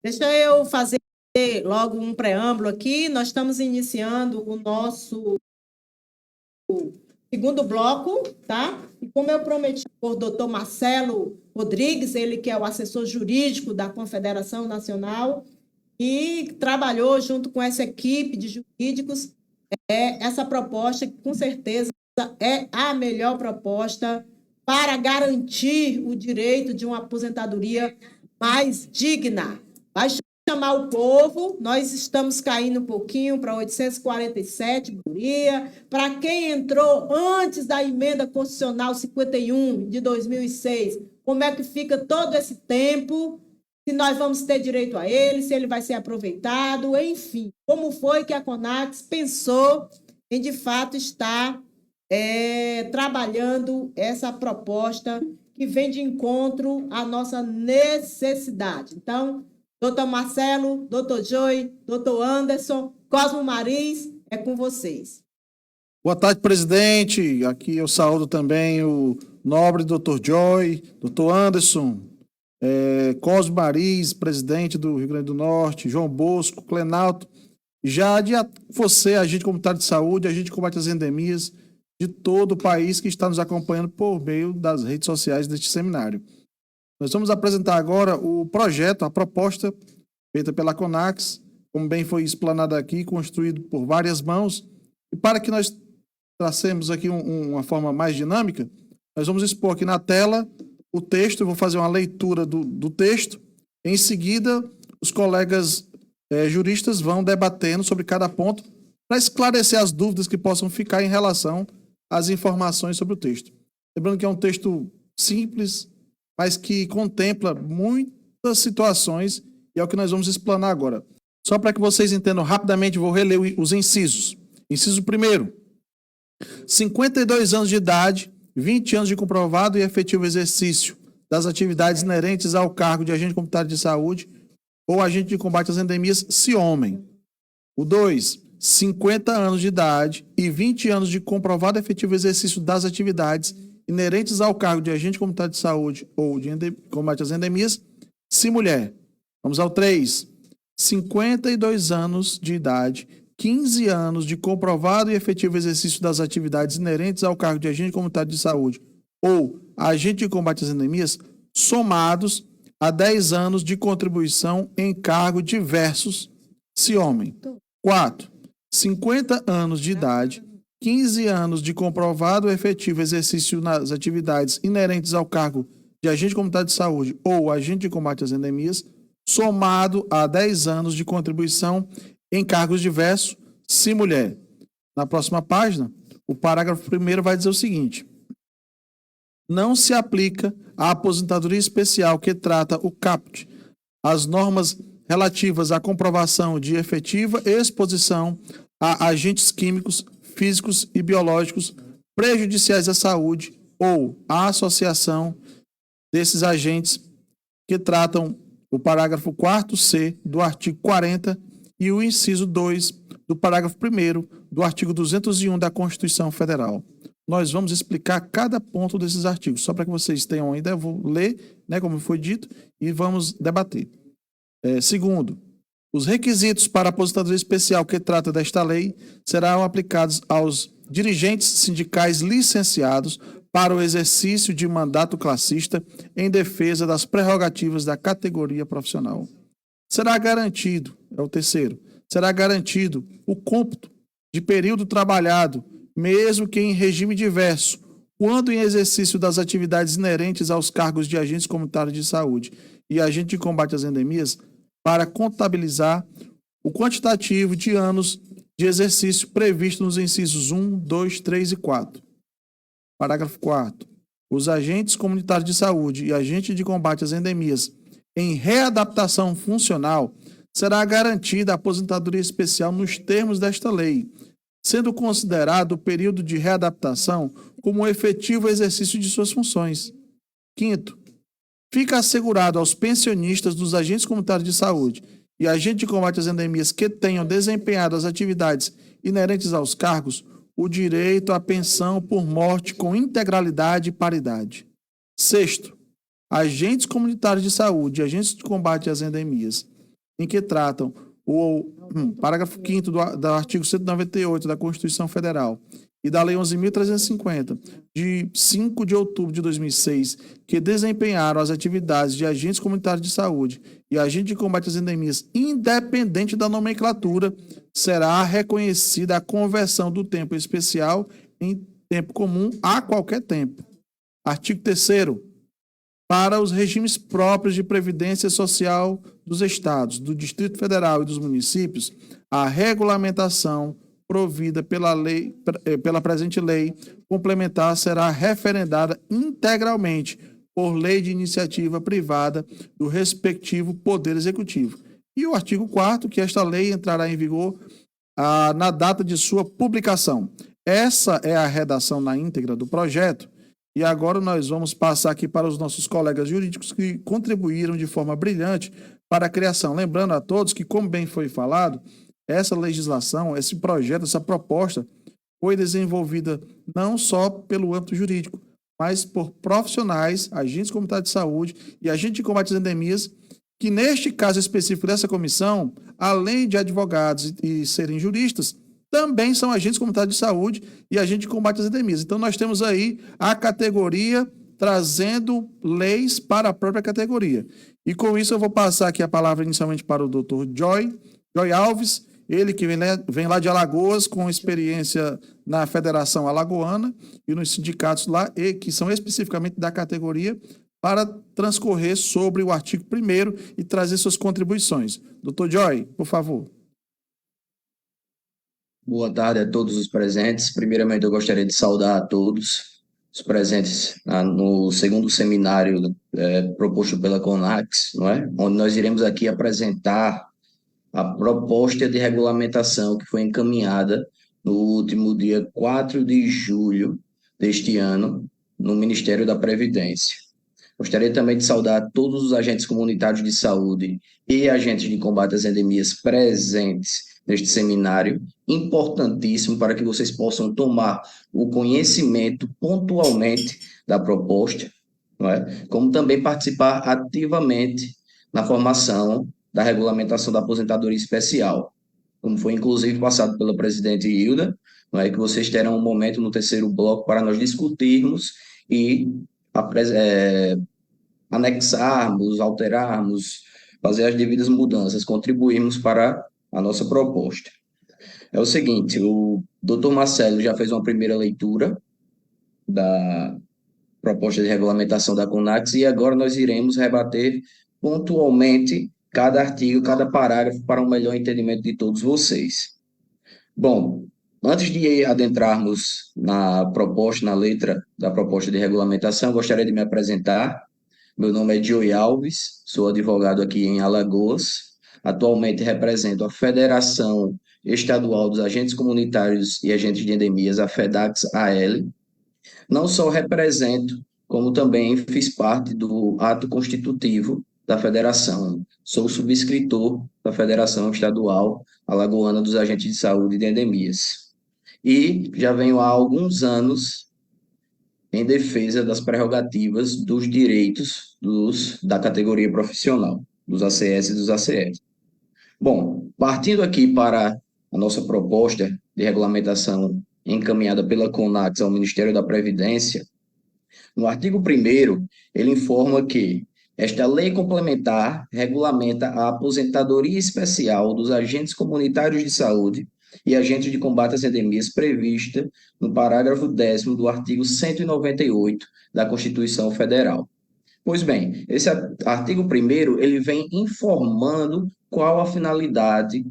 Deixa eu fazer logo um preâmbulo aqui. Nós estamos iniciando o nosso segundo bloco, tá? E como eu prometi por doutor Marcelo Rodrigues, ele que é o assessor jurídico da Confederação Nacional e trabalhou junto com essa equipe de jurídicos, essa proposta que com certeza é a melhor proposta para garantir o direito de uma aposentadoria mais digna. Vai chamar o povo, nós estamos caindo um pouquinho para 847 por dia. Para quem entrou antes da emenda constitucional 51 de 2006, como é que fica todo esse tempo? Se nós vamos ter direito a ele, se ele vai ser aproveitado, enfim. Como foi que a CONAX pensou em, de fato, estar trabalhando essa proposta que vem de encontro à nossa necessidade. Então, doutor Marcelo, doutor Joy, doutor Anderson, Cosmo Marins, é com vocês. Boa tarde, presidente. Aqui eu saúdo também o nobre doutor Joy, doutor Anderson, Cosmo Marins, presidente do Rio Grande do Norte, João Bosco, Clenalto, já de você, agente comunitário de saúde, agente de combate às endemias de todo o país que está nos acompanhando por meio das redes sociais deste seminário. Nós vamos apresentar agora o projeto, a proposta feita pela CONAX, como bem foi explanado aqui, construído por várias mãos, e para que nós tracemos aqui uma forma mais dinâmica, nós vamos expor aqui na tela o texto, eu vou fazer uma leitura do texto, em seguida os colegas juristas vão debatendo sobre cada ponto para esclarecer as dúvidas que possam ficar em relação às informações sobre o texto. Lembrando que é um texto simples, mas que contempla muitas situações e é o que nós vamos explanar agora. Só para que vocês entendam rapidamente, vou reler os incisos. Inciso 1º, 52 anos de idade, 20 anos de comprovado e efetivo exercício das atividades inerentes ao cargo de agente comunitário de saúde ou agente de combate às endemias, se homem. O 2, 50 anos de idade e 20 anos de comprovado efetivo exercício das atividades inerentes ao cargo de agente comunitário de saúde ou de combate às endemias, se mulher. Vamos ao 3, 52 anos de idade, 15 anos de comprovado e efetivo exercício das atividades inerentes ao cargo de agente comunitário de saúde ou agente de combate às endemias, somados a 10 anos de contribuição em cargo diversos, se homem. 4, 50 anos de idade, 15 anos de comprovado efetivo exercício nas atividades inerentes ao cargo de agente comunitário de saúde ou agente de combate às endemias, somado a 10 anos de contribuição em cargos diversos, se mulher. Na próxima página, o parágrafo 1º vai dizer o seguinte: não se aplica à aposentadoria especial que trata o CAPT, as normas relativas à comprovação de efetiva exposição a agentes químicos, físicos e biológicos prejudiciais à saúde ou à associação desses agentes que tratam o parágrafo 4º-C do artigo 40 e o inciso 2 do parágrafo 1º do artigo 201 da Constituição Federal. Nós vamos explicar cada ponto desses artigos, só para que vocês tenham ainda, eu vou ler, como foi dito, e vamos debater. Segundo, os requisitos para a aposentadoria especial que trata desta lei serão aplicados aos dirigentes sindicais licenciados para o exercício de mandato classista em defesa das prerrogativas da categoria profissional. Será garantido, é o terceiro, será garantido o cômputo de período trabalhado, mesmo que em regime diverso, quando em exercício das atividades inerentes aos cargos de agentes comunitários de saúde e agente de combate às endemias, para contabilizar o quantitativo de anos de exercício previsto nos incisos 1, 2, 3 e 4. Parágrafo 4º. Os agentes comunitários de saúde e agentes de combate às endemias em readaptação funcional será garantida a aposentadoria especial nos termos desta lei, sendo considerado o período de readaptação como um efetivo exercício de suas funções. 5º, fica assegurado aos pensionistas dos agentes comunitários de saúde e agentes de combate às endemias que tenham desempenhado as atividades inerentes aos cargos o direito à pensão por morte com integralidade e paridade. 6º, agentes comunitários de saúde e agentes de combate às endemias em que tratam o parágrafo 5º do artigo 198 da Constituição Federal e da Lei 11.350, de 5 de outubro de 2006, que desempenharam as atividades de agentes comunitários de saúde e agente de combate às endemias, independente da nomenclatura, será reconhecida a conversão do tempo especial em tempo comum a qualquer tempo. Artigo 3º. Para os regimes próprios de previdência social dos estados, do Distrito Federal e dos municípios, a regulamentação provida pela presente lei complementar será referendada integralmente por lei de iniciativa privada do respectivo Poder Executivo. E o artigo 4º, que esta lei entrará em vigor na data de sua publicação. Essa é a redação na íntegra do projeto. E agora nós vamos passar aqui para os nossos colegas jurídicos que contribuíram de forma brilhante para a criação. Lembrando a todos que, como bem foi falado, essa legislação, esse projeto, essa proposta foi desenvolvida não só pelo âmbito jurídico, mas por profissionais, agentes comunitários de saúde e agentes de combate às endemias, que neste caso específico dessa comissão, além de advogados e serem juristas, também são agentes comunitários de saúde e agentes de combate às endemias. Então, nós temos aí a categoria trazendo leis para a própria categoria. E com isso, eu vou passar aqui a palavra inicialmente para o doutor Joy Alves, ele que vem lá de Alagoas, com experiência na Federação Alagoana e nos sindicatos lá, e que são especificamente da categoria, para transcorrer sobre o artigo 1º e trazer suas contribuições. Doutor Joy, por favor. Boa tarde a todos os presentes. Primeiramente, eu gostaria de saudar a todos os presentes no segundo seminário proposto pela CONAX, não é? Onde nós iremos aqui apresentar a proposta de regulamentação que foi encaminhada no último dia 4 de julho deste ano no Ministério da Previdência. Gostaria também de saudar todos os agentes comunitários de saúde e agentes de combate às endemias presentes neste seminário, importantíssimo para que vocês possam tomar o conhecimento pontualmente da proposta, não é? Como também participar ativamente na formação da regulamentação da aposentadoria especial, como foi inclusive passado pela presidente Hilda, não é? Que vocês terão um momento no terceiro bloco para nós discutirmos e anexarmos, alterarmos, fazer as devidas mudanças, contribuirmos para a nossa proposta. É o seguinte, o doutor Marcelo já fez uma primeira leitura da proposta de regulamentação da CONAX e agora nós iremos rebater pontualmente cada artigo, cada parágrafo para um melhor entendimento de todos vocês. Bom, antes de adentrarmos na proposta, na letra da proposta de regulamentação, gostaria de me apresentar. Meu nome é Joy Alves, sou advogado aqui em Alagoas. Atualmente represento a Federação Estadual dos Agentes Comunitários e Agentes de Endemias, a FEDAX-AL. Não só represento, como também fiz parte do ato constitutivo da federação. Sou subscritor da Federação Estadual Alagoana dos Agentes de Saúde e de Endemias. E já venho há alguns anos em defesa das prerrogativas dos direitos da categoria profissional, dos ACS e dos ACS. Bom, partindo aqui para a nossa proposta de regulamentação encaminhada pela CONAX ao Ministério da Previdência, no artigo 1º, ele informa que esta lei complementar regulamenta a aposentadoria especial dos agentes comunitários de saúde e agentes de combate às endemias prevista no parágrafo 10º do artigo 198 da Constituição Federal. Pois bem, esse artigo 1º, ele vem informando qual a finalidade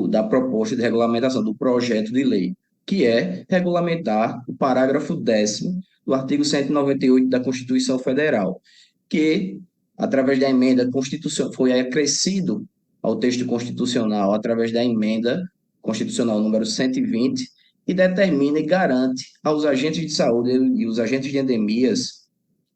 da proposta de regulamentação, do projeto de lei, que é regulamentar o parágrafo 10º do artigo 198 da Constituição Federal, que, através da emenda constitucional, foi acrescido ao texto constitucional através da emenda constitucional número 120, e determina e garante aos agentes de saúde e os agentes de endemias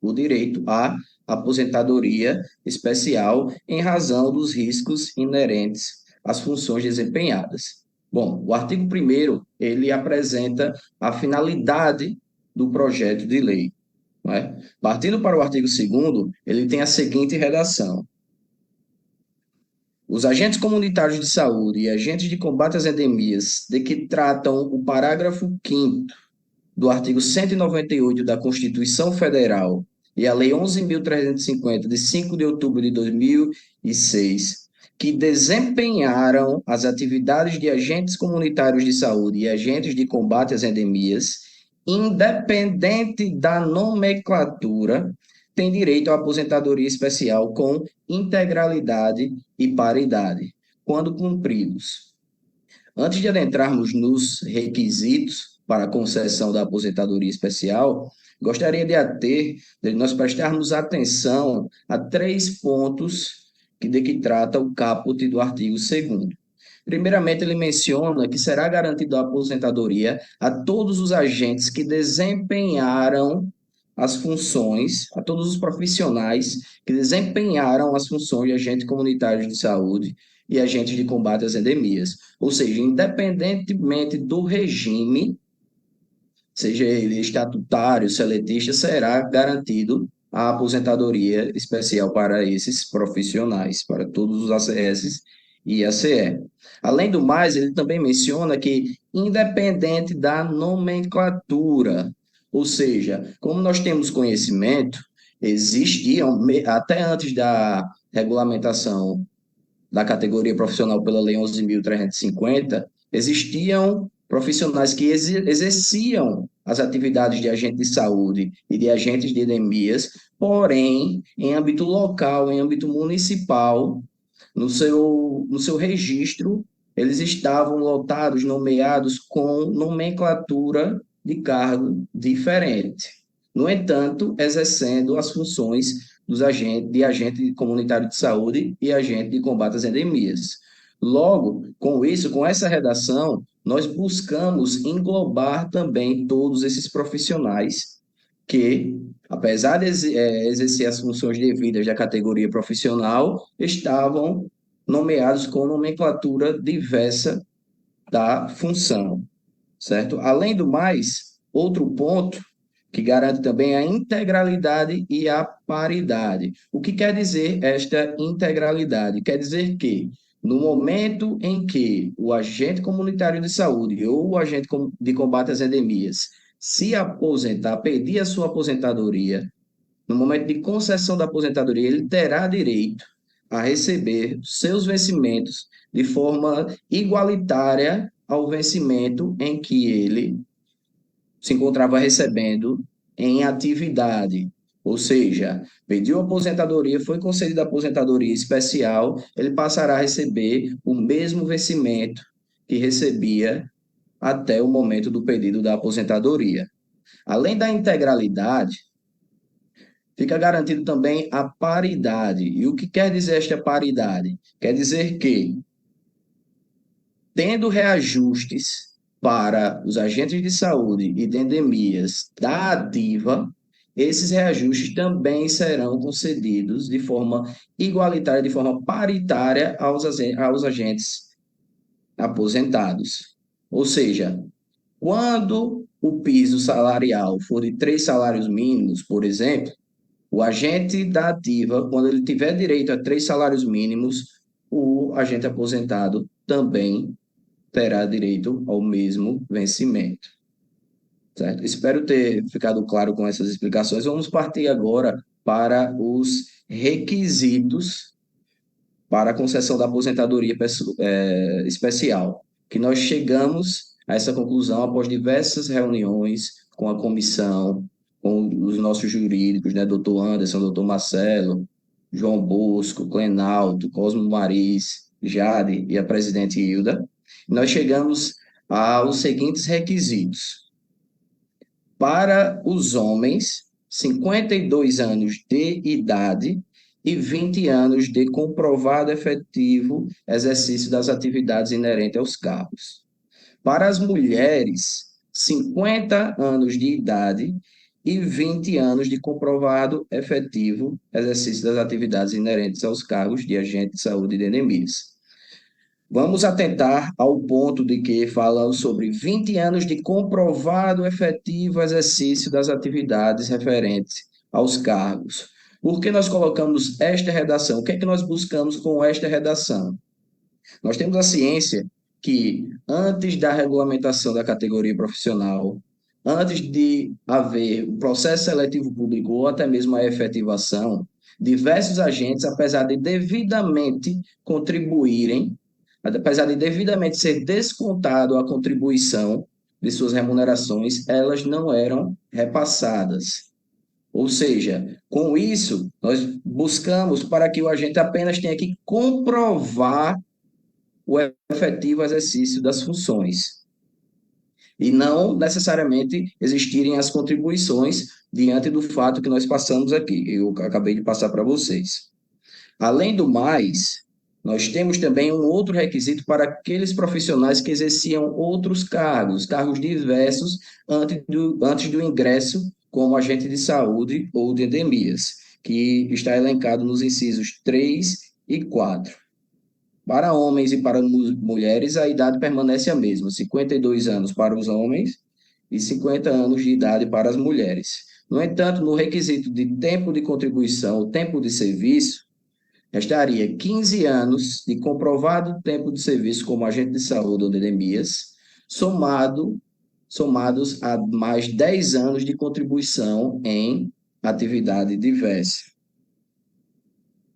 o direito à aposentadoria especial em razão dos riscos inerentes às funções desempenhadas. Bom, o artigo 1º, ele apresenta a finalidade do projeto de lei, não é? Partindo para o artigo 2º, ele tem a seguinte redação. os agentes comunitários de saúde e agentes de combate às endemias, de que tratam o parágrafo 5º do artigo 198 da Constituição Federal e a Lei 11.350, de 5 de outubro de 2006, que desempenharam as atividades de agentes comunitários de saúde e agentes de combate às endemias, independente da nomenclatura, tem direito à aposentadoria especial com integralidade e paridade, quando cumpridos. Antes de adentrarmos nos requisitos para a concessão da aposentadoria especial, gostaria de nós prestarmos atenção a 3 pontos de que trata o caput do artigo 2º. Primeiramente, ele menciona que será garantida a aposentadoria a todos os agentes que desempenharam as funções, a todos os profissionais que desempenharam as funções de agentes comunitários de saúde e agentes de combate às endemias. Ou seja, independentemente do regime, seja ele estatutário, seletista, será garantido a aposentadoria especial para esses profissionais, para todos os ACS e ACE. Além do mais, ele também menciona que, independente da nomenclatura, ou seja, como nós temos conhecimento, existiam, até antes da regulamentação da categoria profissional pela Lei 11.350, existiam profissionais que exerciam as atividades de agente de saúde e de agentes de endemias, porém, em âmbito local, em âmbito municipal, no seu registro, eles estavam lotados, nomeados com nomenclatura de cargo diferente. No entanto, exercendo as funções de agente comunitário de saúde e agente de combate às endemias. Logo, com isso, com essa redação, nós buscamos englobar também todos esses profissionais que, apesar de exercer as funções devidas da categoria profissional, estavam nomeados com nomenclatura diversa da função, certo? Além do mais, outro ponto que garante também a integralidade e a paridade. O que quer dizer esta integralidade? Quer dizer que, no momento em que o agente comunitário de saúde ou o agente de combate às endemias se aposentar, pedir a sua aposentadoria, no momento de concessão da aposentadoria, ele terá direito a receber seus vencimentos de forma igualitária ao vencimento em que ele se encontrava recebendo em atividade. Ou seja, pediu aposentadoria, foi concedida aposentadoria especial, ele passará a receber o mesmo vencimento que recebia até o momento do pedido da aposentadoria. Além da integralidade, fica garantido também a paridade. E o que quer dizer esta paridade? Quer dizer que, tendo reajustes para os agentes de saúde e de endemias da ativa, esses reajustes também serão concedidos de forma igualitária, de forma paritária aos agentes aposentados. Ou seja, quando o piso salarial for de 3 salários mínimos, por exemplo, o agente da ativa, quando ele tiver direito a 3 salários mínimos, o agente aposentado também terá direito ao mesmo vencimento. Certo? Espero ter ficado claro com essas explicações. Vamos partir agora para os requisitos para a concessão da aposentadoria especial, que nós chegamos a essa conclusão após diversas reuniões com a comissão, com os nossos jurídicos, né, doutor Anderson, doutor Marcelo, João Bosco, Clenaldo, Cosmo Mariz, Jade e a presidente Hilda. Nós chegamos aos seguintes requisitos. Para os homens, 52 anos de idade e 20 anos de comprovado efetivo exercício das atividades inerentes aos cargos. Para as mulheres, 50 anos de idade e 20 anos de comprovado efetivo exercício das atividades inerentes aos cargos de agente de saúde e de endemias. Vamos atentar ao ponto de que falam sobre 20 anos de comprovado efetivo exercício das atividades referentes aos cargos. Por que nós colocamos esta redação? O que é que nós buscamos com esta redação? Nós temos a ciência que, antes da regulamentação da categoria profissional, antes de haver o processo seletivo público ou até mesmo a efetivação, diversos agentes, apesar de devidamente contribuírem, apesar de devidamente ser descontado a contribuição de suas remunerações, elas não eram repassadas. Ou seja, com isso, nós buscamos para que o agente apenas tenha que comprovar o efetivo exercício das funções e não necessariamente existirem as contribuições diante do fato que nós passamos aqui, eu acabei de passar para vocês. Além do mais, nós temos também um outro requisito para aqueles profissionais que exerciam outros cargos, cargos diversos, antes do ingresso como agente de saúde ou de endemias, que está elencado nos incisos 3 e 4. Para homens e para mulheres, a idade permanece a mesma, 52 anos para os homens e 50 anos de idade para as mulheres. No entanto, no requisito de tempo de contribuição, tempo de serviço, estaria 15 anos de comprovado tempo de serviço como agente de saúde ou de endemias, somados a mais 10 anos de contribuição em atividade diversa,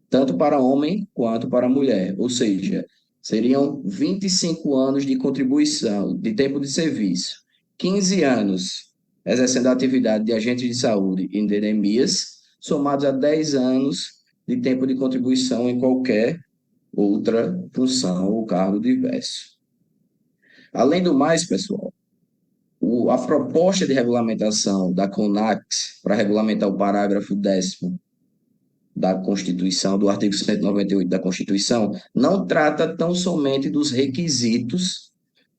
tanto para homem quanto para mulher, ou seja, seriam 25 anos de contribuição, de tempo de serviço, 15 anos exercendo a atividade de agente de saúde e de endemias, somados a 10 anos de tempo de contribuição em qualquer outra função ou cargo diverso. Além do mais, pessoal, a proposta de regulamentação da CONAX para regulamentar o parágrafo 10º da Constituição, do artigo 198 da Constituição, não trata tão somente dos requisitos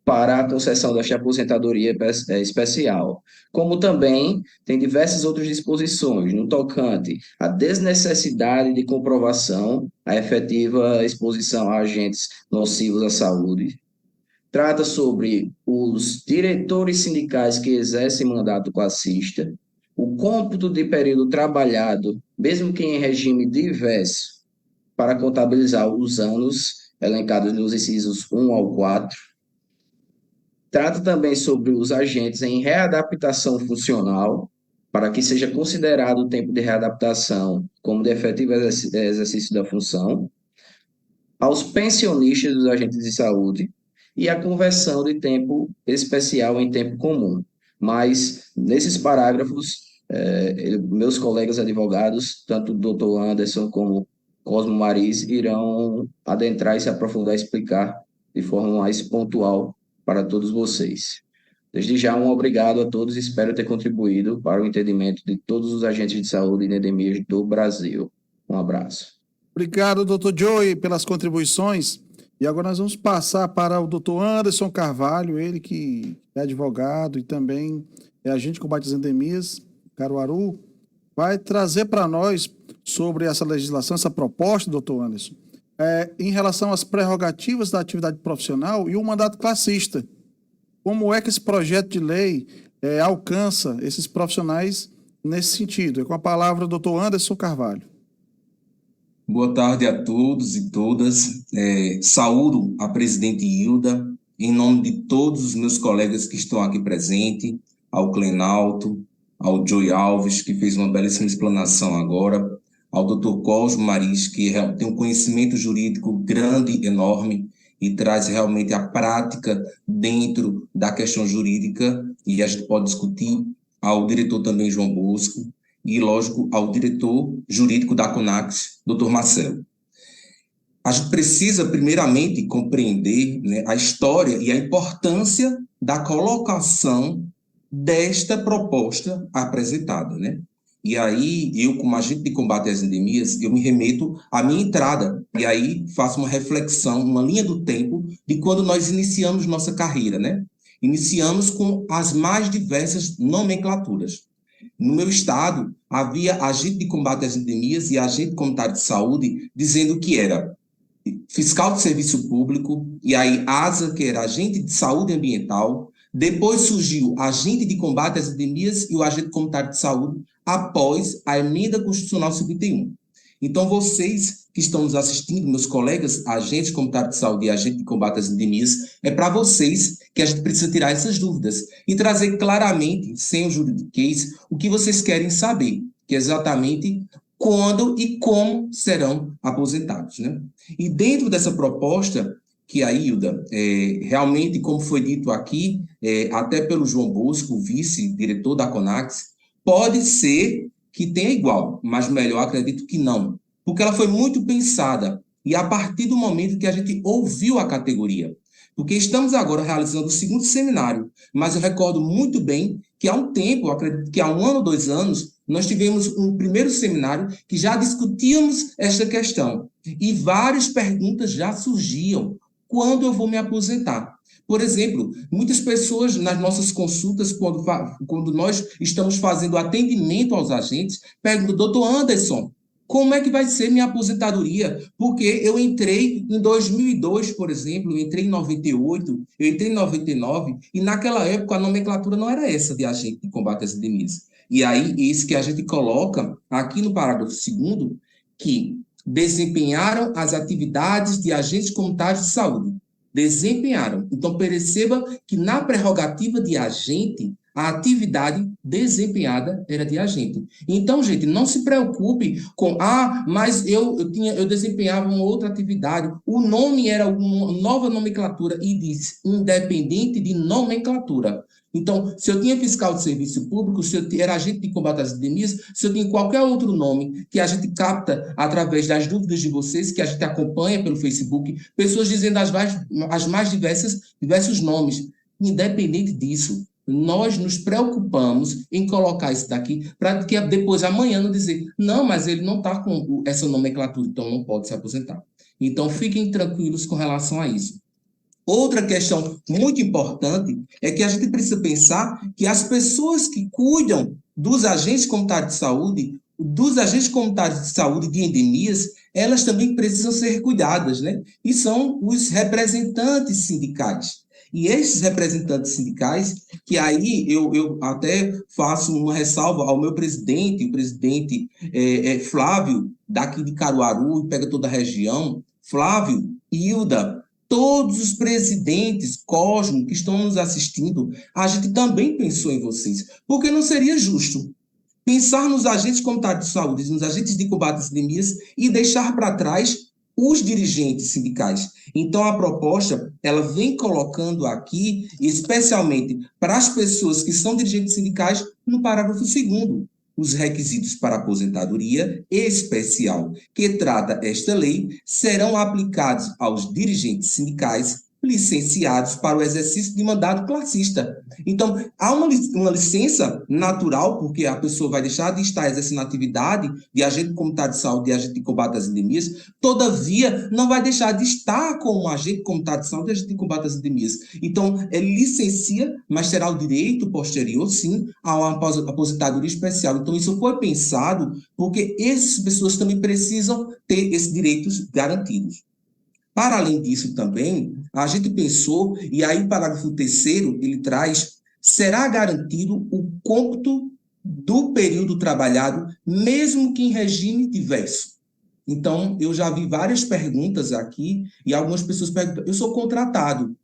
para a concessão desta aposentadoria especial, como também tem diversas outras disposições no tocante à desnecessidade de comprovação, à efetiva exposição a agentes nocivos à saúde. Trata sobre os diretores sindicais que exercem mandato classista, o cômputo de período trabalhado, mesmo que em regime diverso, para contabilizar os anos elencados nos incisos 1 ao 4. Trata também sobre os agentes em readaptação funcional, para que seja considerado o tempo de readaptação como de efetivo exercício da função, aos pensionistas dos agentes de saúde e a conversão de tempo especial em tempo comum. Mas, nesses parágrafos, meus colegas advogados, tanto o doutor Anderson como Cosmo Mariz, irão adentrar e se aprofundar e explicar de forma mais pontual para todos vocês. Desde já, um obrigado a todos e espero ter contribuído para o entendimento de todos os agentes de saúde e endemias do Brasil. Um abraço. Obrigado, doutor Joey, pelas contribuições. E agora nós vamos passar para o doutor Anderson Carvalho, ele que é advogado e também é agente de combate às endemias, Caruaru, vai trazer para nós sobre essa legislação, essa proposta, doutor Anderson, em relação às prerrogativas da atividade profissional e o mandato classista. Como é que esse projeto de lei alcança esses profissionais nesse sentido? É com a palavra o doutor Anderson Carvalho. Boa tarde a todos e todas. Saúdo a presidente Hilda, em nome de todos os meus colegas que estão aqui presentes, ao Clenalto, ao Joey Alves, que fez uma belíssima explanação agora, ao doutor Cosmo Mariz, que tem um conhecimento jurídico grande, enorme, e traz realmente a prática dentro da questão jurídica, e a gente pode discutir, ao diretor também João Bosco, e, lógico, ao diretor jurídico da CONAX, doutor Marcelo. A gente precisa, primeiramente, compreender, né, a história e a importância da colocação desta proposta apresentada, né? E aí, eu, como agente de combate às endemias, eu me remeto à minha entrada, e aí faço uma reflexão, uma linha do tempo de quando nós iniciamos nossa carreira, né? Iniciamos com as mais diversas nomenclaturas. No meu estado, havia agente de combate às endemias e agente comunitário de saúde dizendo que era fiscal de serviço público, e aí ASA, que era agente de saúde ambiental. Depois surgiu agente de combate às endemias e o agente comunitário de saúde, após a Emenda Constitucional 51. Então, vocês que estão nos assistindo, meus colegas, agentes comunitários de saúde e agentes de combate às endemias, é para vocês que a gente precisa tirar essas dúvidas e trazer claramente, sem o juridiquês, o que vocês querem saber, que é exatamente quando e como serão aposentados, né? E dentro dessa proposta, que a Hilda, realmente, como foi dito aqui, até pelo João Bosco, o vice-diretor da CONAX, pode ser que tenha igual, mas melhor acredito que não, porque ela foi muito pensada, e a partir do momento que a gente ouviu a categoria, porque estamos agora realizando o segundo seminário, mas eu recordo muito bem que há um tempo, acredito que há 1 ano, 2 anos, nós tivemos um primeiro seminário que já discutíamos esta questão, e várias perguntas já surgiam. Quando eu vou me aposentar? Por exemplo, muitas pessoas nas nossas consultas, quando nós estamos fazendo atendimento aos agentes, perguntam, doutor Anderson, como é que vai ser minha aposentadoria? Porque eu entrei em 2002, por exemplo, eu entrei em 98, eu entrei em 99, e naquela época a nomenclatura não era essa de agente de combate às endemias. E aí, isso que a gente coloca aqui no parágrafo 2º, que desempenharam as atividades de agentes comunitários de saúde. Desempenharam. Então, perceba que na prerrogativa de agente, a atividade desempenhada era de agente. Então, gente, não se preocupe com, mas eu desempenhava uma outra atividade, o nome era uma nova nomenclatura, e diz, independente de nomenclatura. Então, se eu tinha fiscal de serviço público, se eu era agente de combate às endemias, se eu tinha qualquer outro nome que a gente capta através das dúvidas de vocês, que a gente acompanha pelo Facebook, pessoas dizendo as mais diversos nomes. Independente disso, nós nos preocupamos em colocar isso daqui para que depois, amanhã, não dizer, não, mas ele não está com essa nomenclatura, então não pode se aposentar. Então, fiquem tranquilos com relação a isso. Outra questão muito importante é que a gente precisa pensar que as pessoas que cuidam dos agentes comunitários de saúde, de endemias, elas também precisam ser cuidadas, né? E são os representantes sindicais. E esses representantes sindicais, que aí eu até faço uma ressalva ao meu presidente, o presidente Flávio, daqui de Caruaru, pega toda a região, Flávio, Hilda, todos os presidentes, Cosmo, que estão nos assistindo, a gente também pensou em vocês, porque não seria justo pensar nos agentes comunitários de saúde, nos agentes de combate às endemias e deixar para trás os dirigentes sindicais. Então, a proposta, ela vem colocando aqui, especialmente para as pessoas que são dirigentes sindicais, no parágrafo 2º, os requisitos para aposentadoria especial que trata esta lei serão aplicados aos dirigentes sindicais licenciados para o exercício de mandato classista. Então, há uma licença natural, porque a pessoa vai deixar de estar exercendo a atividade de agente comunitário de saúde e agente de combate às endemias, todavia, não vai deixar de estar como agente comunitário de saúde e agente de combate às endemias. Então, ele licencia, mas terá o direito posterior, sim, a uma aposentadoria especial. Então, isso foi pensado porque essas pessoas também precisam ter esses direitos garantidos. Para além disso também, a gente pensou, e aí o parágrafo 3º, ele traz, será garantido o cômputo do período trabalhado, mesmo que em regime diverso. Então, eu já vi várias perguntas aqui, e algumas pessoas perguntam, eu sou contratado,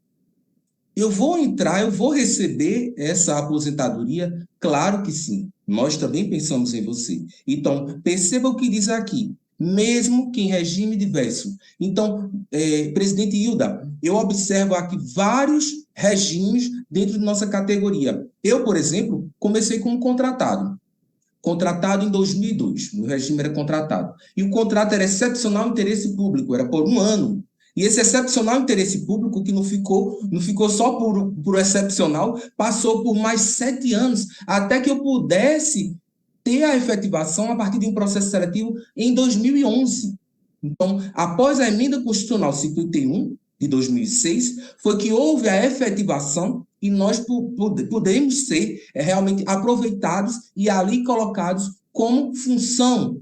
eu vou entrar, eu vou receber essa aposentadoria? Claro que sim, nós também pensamos em você. Então, perceba o que diz aqui, mesmo que em regime diverso. Então, presidente Hilda, eu observo aqui vários regimes dentro de nossa categoria. Eu, por exemplo, comecei como contratado em 2002, o regime era contratado. E o contrato era excepcional interesse público, era por 1 ano. E esse excepcional interesse público, que não ficou só por excepcional, passou por mais 7 anos, até que eu pudesse ter a efetivação a partir de um processo seletivo em 2011. Então, após a Emenda Constitucional 51, de 2006, foi que houve a efetivação e nós podemos ser realmente aproveitados e ali colocados como função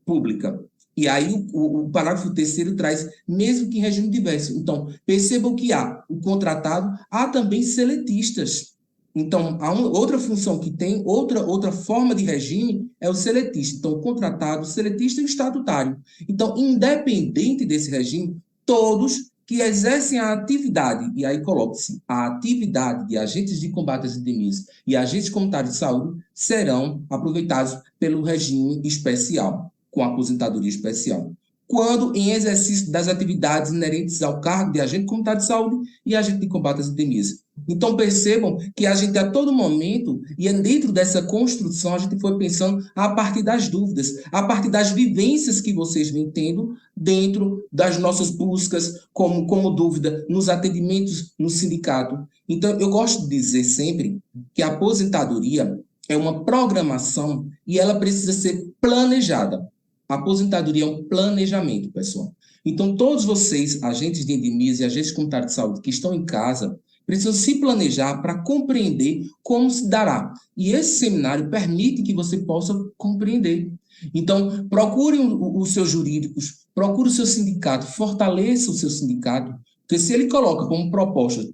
pública. E aí o parágrafo 3º traz, mesmo que em regime diverso. Então, percebam que há o contratado, há também seletistas. Então, outra função que tem, outra forma de regime é o seletista. Então, o contratado, o seletista e o estatutário. Então, independente desse regime, todos que exercem a atividade, e aí coloque-se, a atividade de agentes de combate às endemias e agentes comunitários de saúde serão aproveitados pelo regime especial, com aposentadoria especial, quando em exercício das atividades inerentes ao cargo de agente comunitário de saúde e agente de combate às endemias. Então, percebam que a gente, a todo momento, e dentro dessa construção, a gente foi pensando a partir das dúvidas, a partir das vivências que vocês vêm tendo dentro das nossas buscas, como dúvida, nos atendimentos no sindicato. Então, eu gosto de dizer sempre que a aposentadoria é uma programação e ela precisa ser planejada. A aposentadoria é um planejamento, pessoal. Então, todos vocês, agentes de endemias e agentes comunitários de saúde que estão em casa, precisam se planejar para compreender como se dará. E esse seminário permite que você possa compreender. Então, procurem os seus jurídicos, procure o seu sindicato, fortaleça o seu sindicato, porque se ele coloca como proposta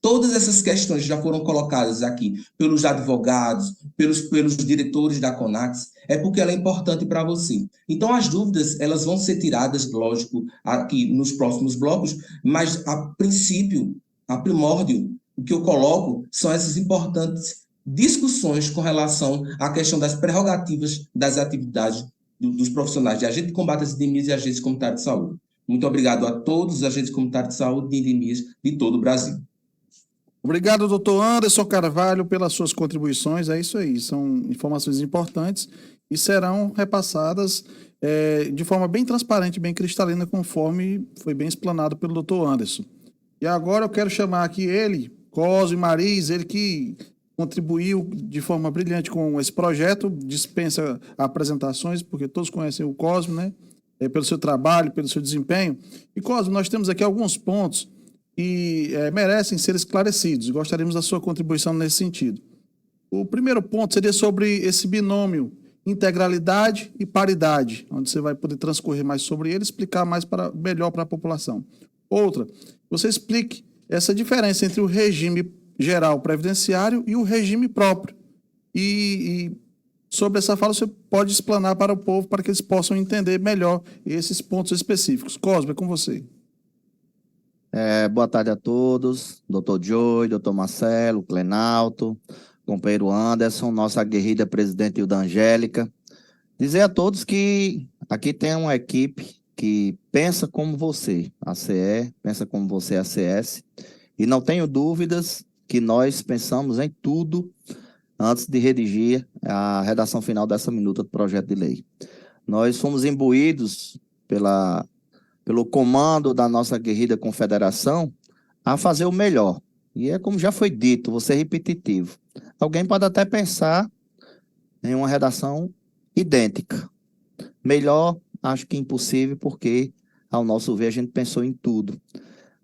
todas essas questões já foram colocadas aqui pelos advogados, pelos diretores da CONAX, é porque ela é importante para você. Então, as dúvidas, elas vão ser tiradas, lógico, aqui nos próximos blocos, mas, a princípio, a primórdio, o que eu coloco são essas importantes discussões com relação à questão das prerrogativas das atividades dos profissionais de agente de combate às endemias e agentes comunitários de saúde. Muito obrigado a todos os agentes comunitários de saúde e endemias de todo o Brasil. Obrigado, doutor Anderson Carvalho, pelas suas contribuições. É isso aí, são informações importantes e serão repassadas de forma bem transparente, bem cristalina, conforme foi bem explanado pelo doutor Anderson. E agora eu quero chamar aqui ele, Cosme Mariz, ele que contribuiu de forma brilhante com esse projeto, dispensa apresentações, porque todos conhecem o Cosme, né? Pelo seu trabalho, pelo seu desempenho. E, Cosme, nós temos aqui alguns pontos que merecem ser esclarecidos. Gostaríamos da sua contribuição nesse sentido. O primeiro ponto seria sobre esse binômio integralidade e paridade, onde você vai poder transcorrer mais sobre ele, explicar mais melhor para a população. Outra, você explique essa diferença entre o regime geral previdenciário e o regime próprio. E sobre essa fala você pode explanar para o povo para que eles possam entender melhor esses pontos específicos. Cosme, é com você. Boa tarde a todos, doutor Joy, doutor Marcelo, Clenalto, companheiro Anderson, nossa aguerrida presidente Hilda Angélica. Dizer a todos que aqui tem uma equipe que pensa como você, a CE, pensa como você, a CS, e não tenho dúvidas que nós pensamos em tudo antes de redigir a redação final dessa minuta do projeto de lei. Nós fomos imbuídos pelo comando da nossa querida confederação, a fazer o melhor. E é como já foi dito, vou ser repetitivo. Alguém pode até pensar em uma redação idêntica. Melhor, acho que impossível, porque, ao nosso ver, a gente pensou em tudo.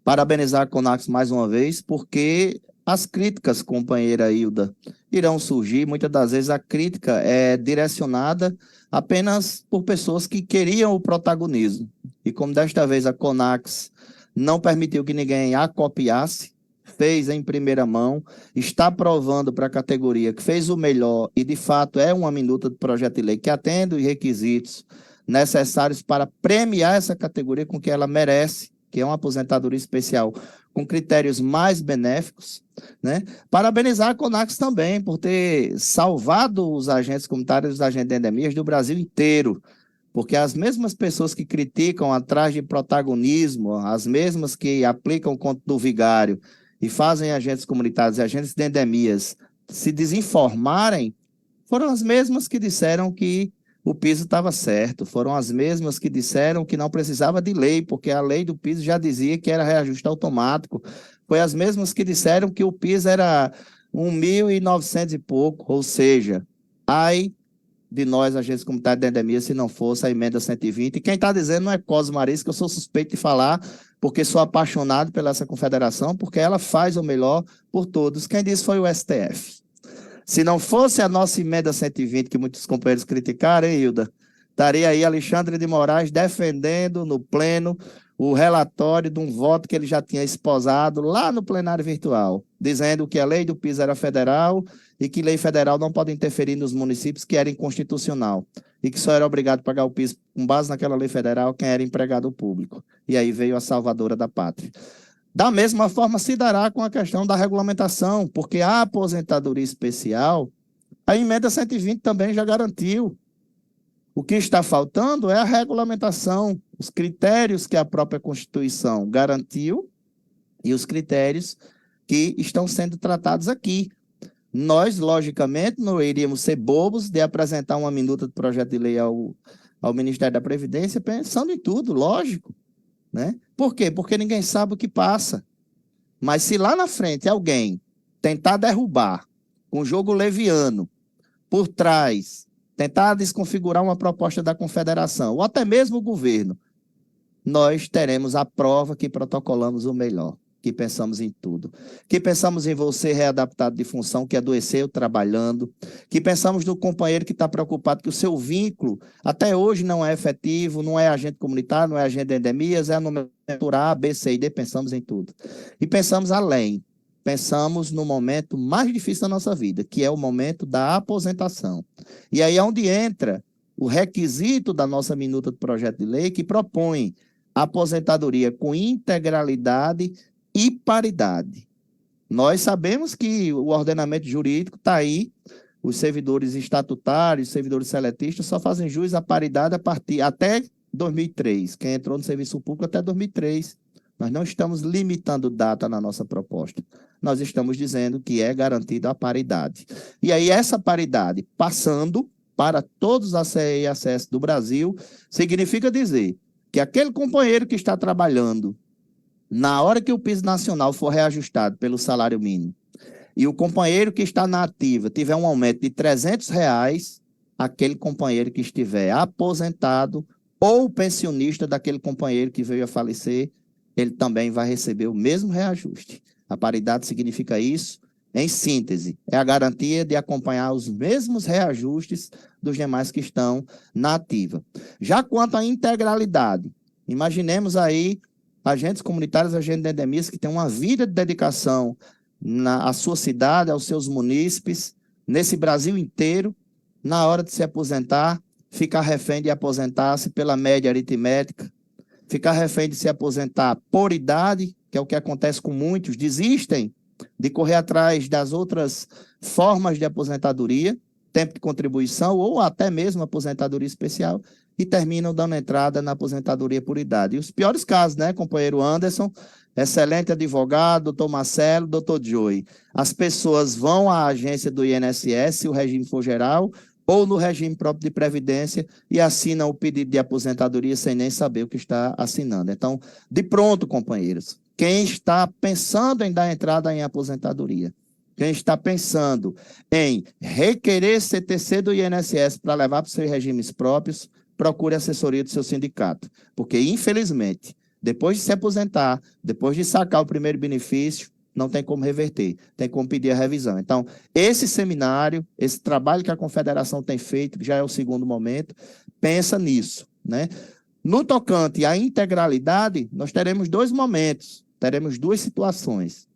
Parabenizar a CONAX mais uma vez, porque as críticas, companheira Hilda, irão surgir. Muitas das vezes a crítica é direcionada apenas por pessoas que queriam o protagonismo. E como desta vez a CONAX não permitiu que ninguém a copiasse, fez em primeira mão, está provando para a categoria que fez o melhor e, de fato, é uma minuta de projeto de lei que atende os requisitos necessários para premiar essa categoria com que ela merece, que é uma aposentadoria especial com critérios mais benéficos, né? Parabenizar a CONAX também por ter salvado os agentes comunitários e os agentes de endemias do Brasil inteiro, porque as mesmas pessoas que criticam atrás de protagonismo, as mesmas que aplicam o conto do vigário e fazem agentes comunitários e agentes de endemias se desinformarem, foram as mesmas que disseram que o piso estava certo, foram as mesmas que disseram que não precisava de lei, porque a lei do piso já dizia que era reajuste automático, foi as mesmas que disseram que o piso era 1.900 e pouco, ou seja, ai de nós, agentes comunitários de endemia, se não fosse a emenda 120. E quem está dizendo não é Cosme Mariz, que eu sou suspeito de falar, porque sou apaixonado pela essa confederação, porque ela faz o melhor por todos. Quem disse foi o STF. Se não fosse a nossa emenda 120, que muitos companheiros criticaram, hein, Hilda? Estaria aí Alexandre de Moraes defendendo no pleno o relatório de um voto que ele já tinha esposado lá no plenário virtual, dizendo que a lei do piso era federal e que lei federal não pode interferir nos municípios, que era inconstitucional, e que só era obrigado a pagar o piso com base naquela lei federal quem era empregado público. E aí veio a salvadora da pátria. Da mesma forma se dará com a questão da regulamentação, porque a aposentadoria especial, a emenda 120 também já garantiu. O que está faltando é a regulamentação, os critérios que a própria Constituição garantiu e os critérios que estão sendo tratados aqui. Nós, logicamente, não iríamos ser bobos de apresentar uma minuta de projeto de lei ao Ministério da Previdência pensando em tudo, lógico, né? Por quê? Porque ninguém sabe o que passa. Mas se lá na frente alguém tentar derrubar com jogo leviano por trás, tentar desconfigurar uma proposta da Confederação, ou até mesmo o governo, nós teremos a prova que protocolamos o melhor, que pensamos em tudo, que pensamos em você readaptado de função, que adoeceu trabalhando, que pensamos no companheiro que está preocupado que o seu vínculo até hoje não é efetivo, não é agente comunitário, não é agente de endemias, é a nomenclatura A, B, C e D, pensamos em tudo. E pensamos além, pensamos no momento mais difícil da nossa vida, que é o momento da aposentação. E aí é onde entra o requisito da nossa minuta de projeto de lei, que propõe aposentadoria com integralidade e paridade. Nós sabemos que o ordenamento jurídico está aí, os servidores estatutários, servidores seletistas só fazem jus à paridade a partir até 2003, quem entrou no serviço público até 2003. Nós não estamos limitando data na nossa proposta. Nós estamos dizendo que é garantida a paridade. E aí essa paridade, passando para todos os CE e ACS do Brasil, significa dizer que aquele companheiro que está trabalhando, na hora que o piso nacional for reajustado pelo salário mínimo, e o companheiro que está na ativa tiver um aumento de R$300, aquele companheiro que estiver aposentado ou pensionista daquele companheiro que veio a falecer, ele também vai receber o mesmo reajuste. A paridade significa isso. Em síntese, é a garantia de acompanhar os mesmos reajustes dos demais que estão na ativa. Já quanto à integralidade, imaginemos aí agentes comunitários, agentes de endemias que têm uma vida de dedicação à sua cidade, aos seus munícipes, nesse Brasil inteiro, na hora de se aposentar, ficar refém de aposentar-se pela média aritmética, ficar refém de se aposentar por idade, que é o que acontece com muitos, desistem de correr atrás das outras formas de aposentadoria, tempo de contribuição ou até mesmo aposentadoria especial, e terminam dando entrada na aposentadoria por idade. E os piores casos, né, companheiro Anderson, excelente advogado, doutor Marcelo, doutor Joey. As pessoas vão à agência do INSS, se o regime for geral, ou no regime próprio de previdência, e assinam o pedido de aposentadoria sem nem saber o que está assinando. Então, de pronto, companheiros, quem está pensando em dar entrada em aposentadoria, quem está pensando em requerer CTC do INSS para levar para os seus regimes próprios, procure assessoria do seu sindicato, porque, infelizmente, depois de se aposentar, depois de sacar o primeiro benefício, não tem como reverter, tem como pedir a revisão. Então, esse seminário, esse trabalho que a Confederação tem feito, que já é o segundo momento, pensa nisso, né? No tocante à integralidade, nós teremos dois momentos, teremos duas situações.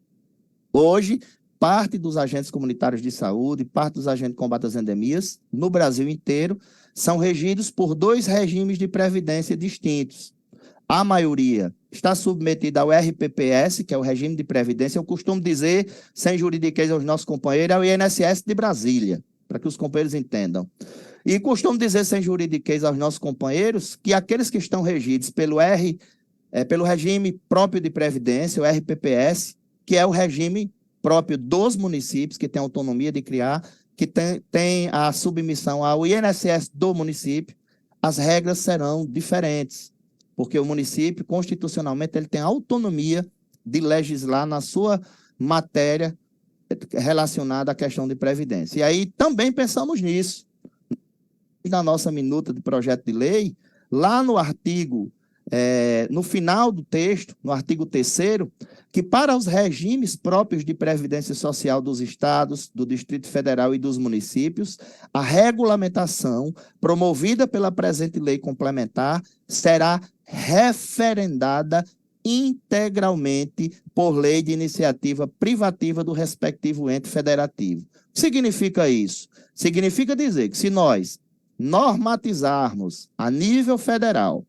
Hoje, parte dos agentes comunitários de saúde, parte dos agentes de combate às endemias, no Brasil inteiro, são regidos por dois regimes de previdência distintos. A maioria está submetida ao RPPS, que é o regime de previdência. Eu costumo dizer, sem juridiquês aos nossos companheiros, é o INSS de Brasília, para que os companheiros entendam. E costumo dizer, sem juridiquês aos nossos companheiros, que aqueles que estão regidos pelo regime próprio de previdência, o RPPS, que é o regime próprio dos municípios, que tem autonomia de criar, que tem a submissão ao INSS do município, as regras serão diferentes, porque o município, constitucionalmente, ele tem autonomia de legislar na sua matéria relacionada à questão de previdência. E aí também pensamos nisso. Na nossa minuta de projeto de lei, lá no artigo no final do texto, no artigo 3º, que para os regimes próprios de previdência social dos estados, do Distrito Federal e dos municípios, a regulamentação promovida pela presente lei complementar será referendada integralmente por lei de iniciativa privativa do respectivo ente federativo. O que significa isso? Significa dizer que se nós normatizarmos a nível federal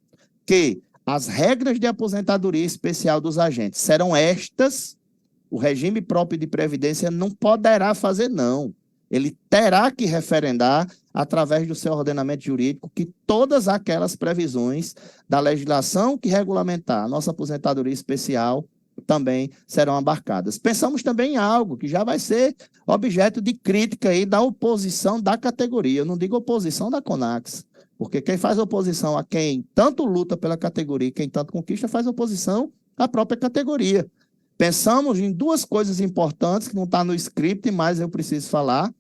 que as regras de aposentadoria especial dos agentes serão estas, o regime próprio de previdência não poderá fazer, não. Ele terá que referendar, através do seu ordenamento jurídico, que todas aquelas previsões da legislação que regulamentar a nossa aposentadoria especial também serão abarcadas. Pensamos também em algo que já vai ser objeto de crítica aí da oposição da categoria. Eu não digo oposição da CONAX, porque quem faz oposição a quem tanto luta pela categoria e quem tanto conquista, faz oposição à própria categoria. Pensamos em duas coisas importantes que não está no script, mas eu preciso falar.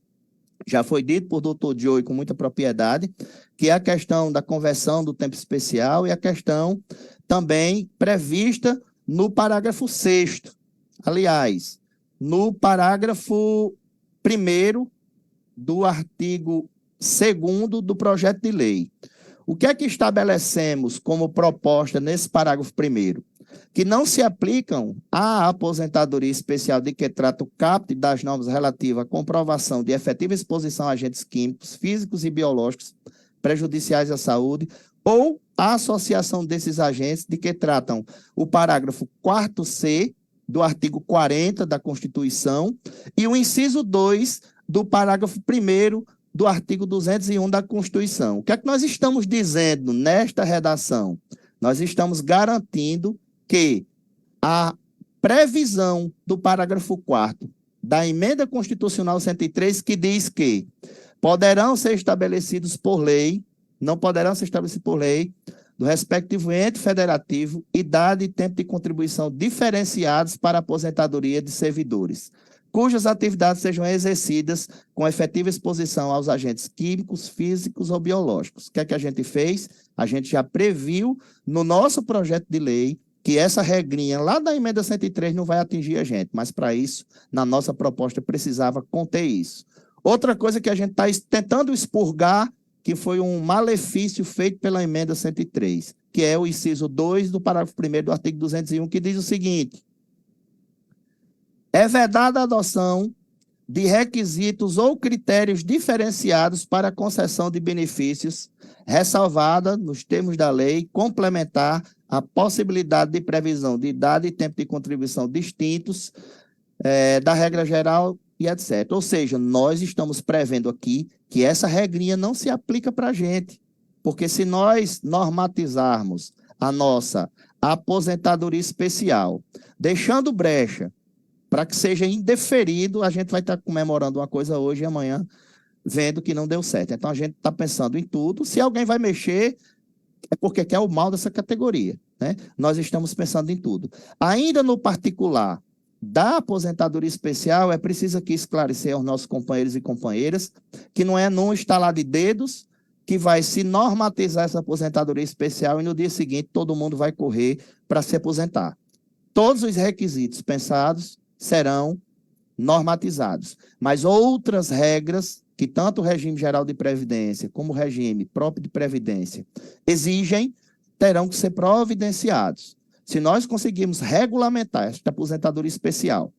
Já foi dito por Dr. Joey com muita propriedade, que é a questão da conversão do tempo especial e a questão também prevista no parágrafo 6º. Aliás, no parágrafo 1º do artigo 2º do projeto de lei. O que é que estabelecemos como proposta nesse parágrafo 1º? Que não se aplicam à aposentadoria especial de que trata o caput das normas relativas à comprovação de efetiva exposição a agentes químicos, físicos e biológicos prejudiciais à saúde, ou a associação desses agentes de que tratam o parágrafo 4º do artigo 40 da Constituição e o inciso 2 do parágrafo 1º do artigo 201 da Constituição. O que é que nós estamos dizendo nesta redação? Nós estamos garantindo que a previsão do parágrafo 4º da Emenda Constitucional 103, que diz que poderão ser estabelecidos por lei, não poderão ser estabelecidos por lei, do respectivo ente federativo, idade e tempo de contribuição diferenciados para a aposentadoria de servidores, cujas atividades sejam exercidas com efetiva exposição aos agentes químicos, físicos ou biológicos. O que é que a gente fez? A gente já previu no nosso projeto de lei que essa regrinha lá da Emenda 103 não vai atingir a gente, mas para isso, na nossa proposta, precisava conter isso. Outra coisa que a gente está tentando expurgar, que foi um malefício feito pela Emenda 103, que é o inciso 2 do parágrafo 1º do artigo 201, que diz o seguinte: é vedada a adoção de requisitos ou critérios diferenciados para a concessão de benefícios, ressalvada, nos termos da lei, complementar a possibilidade de previsão de idade e tempo de contribuição distintos da regra geral e etc. Ou seja, nós estamos prevendo aqui que essa regrinha não se aplica para a gente, porque se nós normatizarmos a nossa aposentadoria especial, deixando brecha para que seja indeferido, a gente vai estar comemorando uma coisa hoje e amanhã vendo que não deu certo. Então, a gente está pensando em tudo. Se alguém vai mexer, é porque quer o mal dessa categoria, né? Nós estamos pensando em tudo. Ainda no particular da aposentadoria especial, é preciso aqui esclarecer aos nossos companheiros e companheiras que não é num estalar de dedos que vai se normatizar essa aposentadoria especial e no dia seguinte todo mundo vai correr para se aposentar. Todos os requisitos pensados serão normatizados, mas outras regras que tanto o regime geral de previdência como o regime próprio de previdência exigem, terão que ser providenciados. Se nós conseguirmos regulamentar esta aposentadoria especial,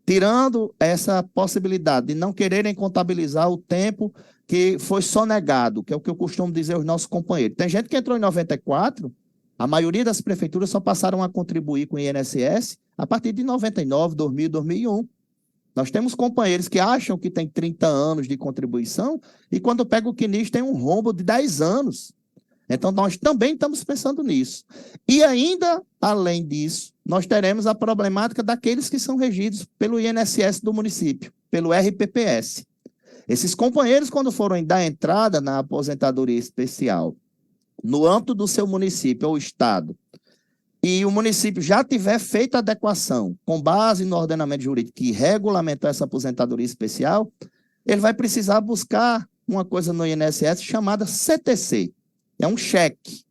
tirando essa possibilidade de não quererem contabilizar o tempo que foi sonegado, que é o que eu costumo dizer aos nossos companheiros. Tem gente que entrou em 94, a maioria das prefeituras só passaram a contribuir com o INSS a partir de 99, 2000, 2001. Nós temos companheiros que acham que tem 30 anos de contribuição e quando pega o CNIS tem um rombo de 10 anos. Então, nós também estamos pensando nisso. E ainda, além disso, nós teremos a problemática daqueles que são regidos pelo INSS do município, pelo RPPS. Esses companheiros, quando forem dar entrada na aposentadoria especial, no âmbito do seu município ou estado, e o município já tiver feito a adequação com base no ordenamento jurídico que regulamentou essa aposentadoria especial, ele vai precisar buscar uma coisa no INSS chamada CTC. É um cheque,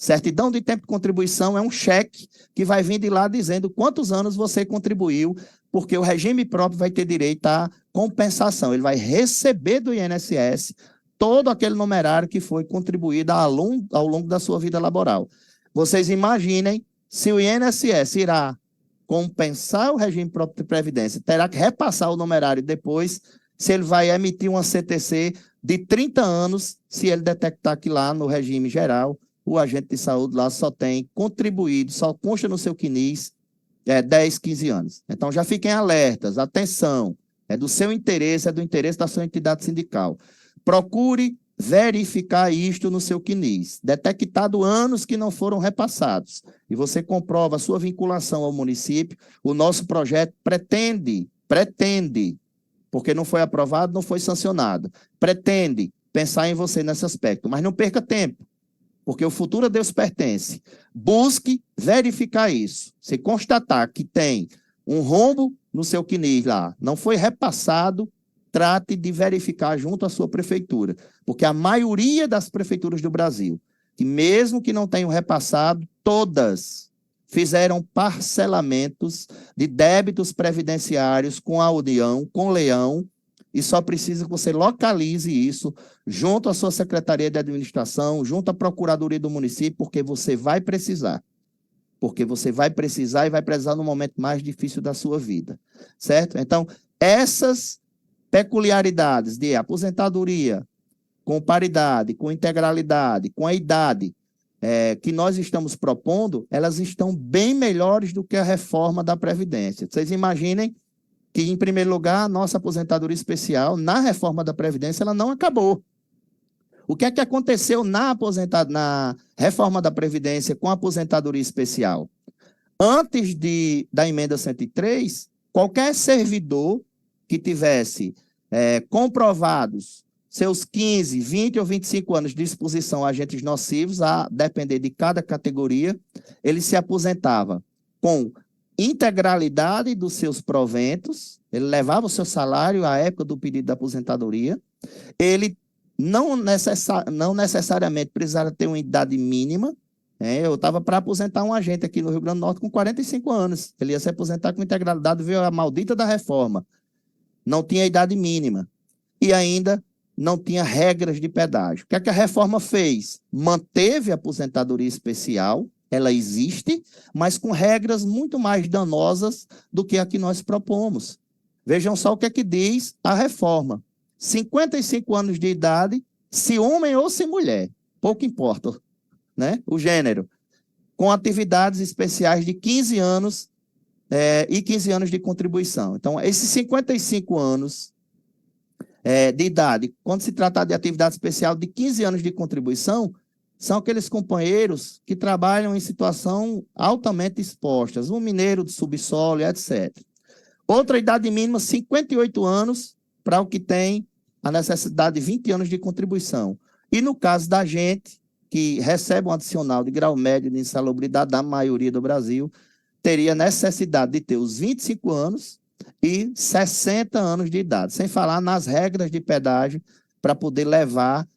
Certidão de tempo de contribuição é um cheque que vai vir de lá dizendo quantos anos você contribuiu, porque o regime próprio vai ter direito à compensação. Ele vai receber do INSS todo aquele numerário que foi contribuído ao longo da sua vida laboral. Vocês imaginem se o INSS irá compensar o regime próprio de previdência, terá que repassar o numerário depois, se ele vai emitir uma CTC de 30 anos, se ele detectar que lá no regime geral, o agente de saúde lá só tem contribuído, só consta no seu CNIS 10, 15 anos. Então, já fiquem alertas, atenção, é do seu interesse, é do interesse da sua entidade sindical. Procure verificar isto no seu CNIS. Detectado anos que não foram repassados e você comprova a sua vinculação ao município, o nosso projeto pretende, porque não foi aprovado, não foi sancionado, pretende pensar em você nesse aspecto, mas não perca tempo, porque o futuro a Deus pertence. Busque verificar isso. Se constatar que tem um rombo no seu CNIS lá, não foi repassado, trate de verificar junto à sua prefeitura, porque a maioria das prefeituras do Brasil, que mesmo que não tenham repassado, todas fizeram parcelamentos de débitos previdenciários com a União, com o Leão, e só precisa que você localize isso junto à sua Secretaria de Administração, junto à Procuradoria do município, porque você vai precisar. Porque você vai precisar e vai precisar no momento mais difícil da sua vida, certo? Então, essas peculiaridades de aposentadoria com paridade, com integralidade, com a idade que nós estamos propondo, elas estão bem melhores do que a reforma da Previdência. Vocês imaginem que, em primeiro lugar, a nossa aposentadoria especial, na reforma da Previdência, ela não acabou. O que é que aconteceu na reforma da Previdência com a aposentadoria especial? Antes da emenda 103, qualquer servidor que tivesse comprovados seus 15, 20 ou 25 anos de exposição a agentes nocivos, a depender de cada categoria, ele se aposentava com integralidade dos seus proventos, ele levava o seu salário à época do pedido de aposentadoria, ele não necessariamente precisava ter uma idade mínima. Eu estava para aposentar um agente aqui no Rio Grande do Norte com 45 anos, ele ia se aposentar com integralidade, veio a maldita da reforma, não tinha idade mínima, e ainda não tinha regras de pedágio. O que é que a reforma fez? Manteve a aposentadoria especial, ela existe, mas com regras muito mais danosas do que a que nós propomos. Vejam só o que é que diz a reforma. 55 anos de idade, se homem ou se mulher, pouco importa, né? O gênero, com atividades especiais de 15 anos e 15 anos de contribuição. Então, esses 55 anos de idade, quando se tratar de atividade especial de 15 anos de contribuição, são aqueles companheiros que trabalham em situação altamente expostas, um mineiro de subsolo, etc. Outra idade mínima, 58 anos, para o que tem a necessidade de 20 anos de contribuição. E no caso da gente, que recebe um adicional de grau médio de insalubridade da maioria do Brasil, teria necessidade de ter os 25 anos e 60 anos de idade, sem falar nas regras de pedágio para poder levar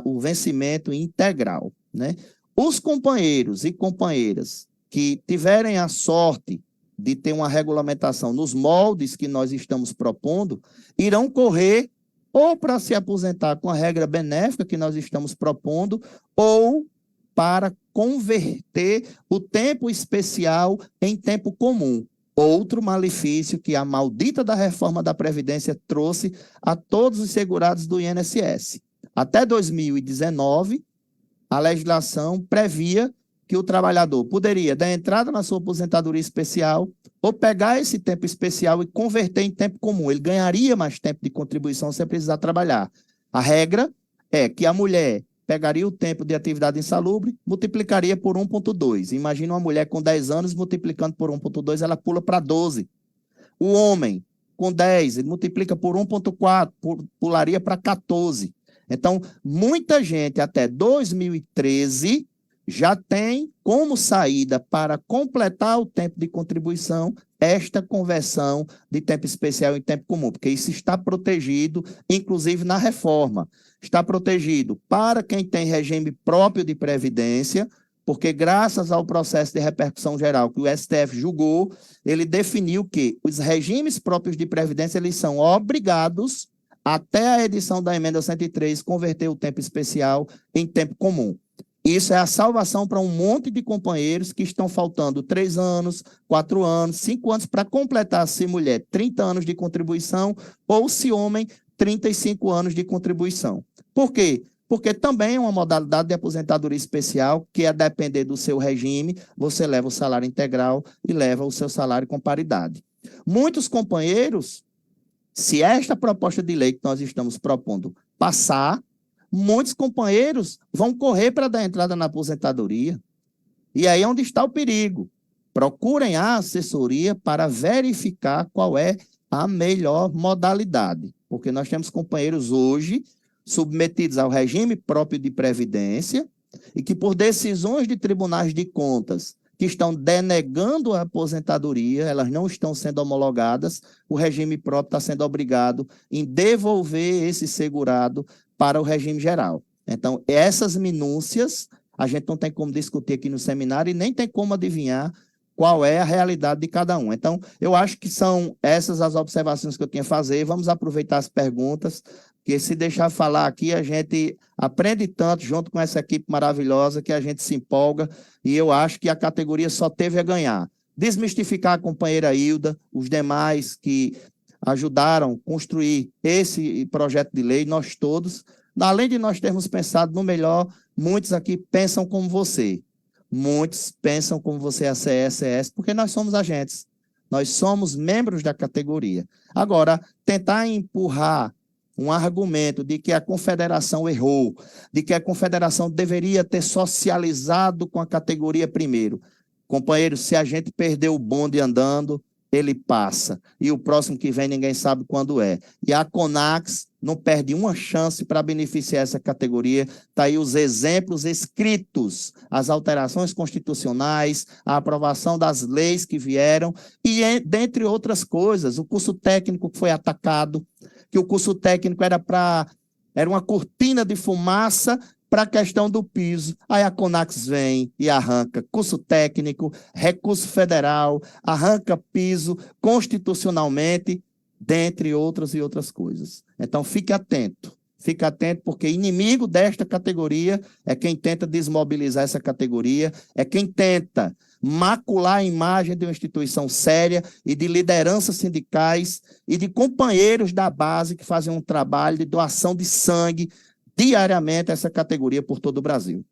o vencimento integral, né? Os companheiros e companheiras que tiverem a sorte de ter uma regulamentação nos moldes que nós estamos propondo, irão correr ou para se aposentar com a regra benéfica que nós estamos propondo, ou para converter o tempo especial em tempo comum. Outro malefício que a maldita da reforma da Previdência trouxe a todos os segurados do INSS. Até 2019, a legislação previa que o trabalhador poderia dar entrada na sua aposentadoria especial ou pegar esse tempo especial e converter em tempo comum. Ele ganharia mais tempo de contribuição sem precisar trabalhar. A regra é que a mulher pegaria o tempo de atividade insalubre, multiplicaria por 1,2. Imagina uma mulher com 10 anos, multiplicando por 1,2, ela pula para 12. O homem, com 10, ele multiplica por 1,4, pularia para 14. Então, muita gente, até 2013, já tem como saída para completar o tempo de contribuição esta conversão de tempo especial em tempo comum, porque isso está protegido, inclusive na reforma. Está protegido para quem tem regime próprio de previdência, Porque graças ao processo de repercussão geral que o STF julgou, ele definiu que os regimes próprios de previdência, eles são obrigados, até a edição da emenda 103, converter o tempo especial em tempo comum. Isso é a salvação para um monte de companheiros que estão faltando 3 anos, 4 anos, 5 anos para completar, se mulher, 30 anos de contribuição, ou se homem, 35 anos de contribuição. Por quê? Porque também é uma modalidade de aposentadoria especial, que a depender do seu regime, você leva o salário integral e leva o seu salário com paridade. Muitos companheiros, se esta proposta de lei que nós estamos propondo passar, muitos companheiros vão correr para dar entrada na aposentadoria. E aí é onde está o perigo. Procurem a assessoria para verificar qual é a melhor modalidade. Porque nós temos companheiros hoje submetidos ao regime próprio de previdência e que, por decisões de tribunais de contas que estão denegando a aposentadoria, elas não estão sendo homologadas, o regime próprio está sendo obrigado em devolver esse segurado para o regime geral. Então, essas minúcias, a gente não tem como discutir aqui no seminário e nem tem como adivinhar qual é a realidade de cada um. Então, eu acho que são essas as observações que eu tinha a fazer. Vamos aproveitar as perguntas, que se deixar falar aqui, a gente aprende tanto junto com essa equipe maravilhosa que a gente se empolga e eu acho que a categoria só teve a ganhar. Desmistificar a companheira Hilda, os demais que ajudaram a construir esse projeto de lei, nós todos, além de nós termos pensado no melhor, muitos aqui pensam como você. Muitos pensam como você é a CSS, porque nós somos agentes. Nós somos membros da categoria. Agora, tentar empurrar um argumento de que a confederação errou, de que a confederação deveria ter socializado com a categoria primeiro. Companheiro, se a gente perder o bonde andando, ele passa. E o próximo que vem ninguém sabe quando é. E a CONAX não perde uma chance para beneficiar essa categoria. Está aí os exemplos escritos, as alterações constitucionais, a aprovação das leis que vieram, e dentre outras coisas, o curso técnico que foi atacado, que o curso técnico era uma cortina de fumaça para a questão do piso. Aí a CONAX vem e arranca curso técnico, recurso federal, arranca piso constitucionalmente, dentre outras e outras coisas. Então, fique atento porque inimigo desta categoria é quem tenta desmobilizar essa categoria, é quem tenta macular a imagem de uma instituição séria e de lideranças sindicais e de companheiros da base que fazem um trabalho de doação de sangue diariamente a essa categoria por todo o Brasil.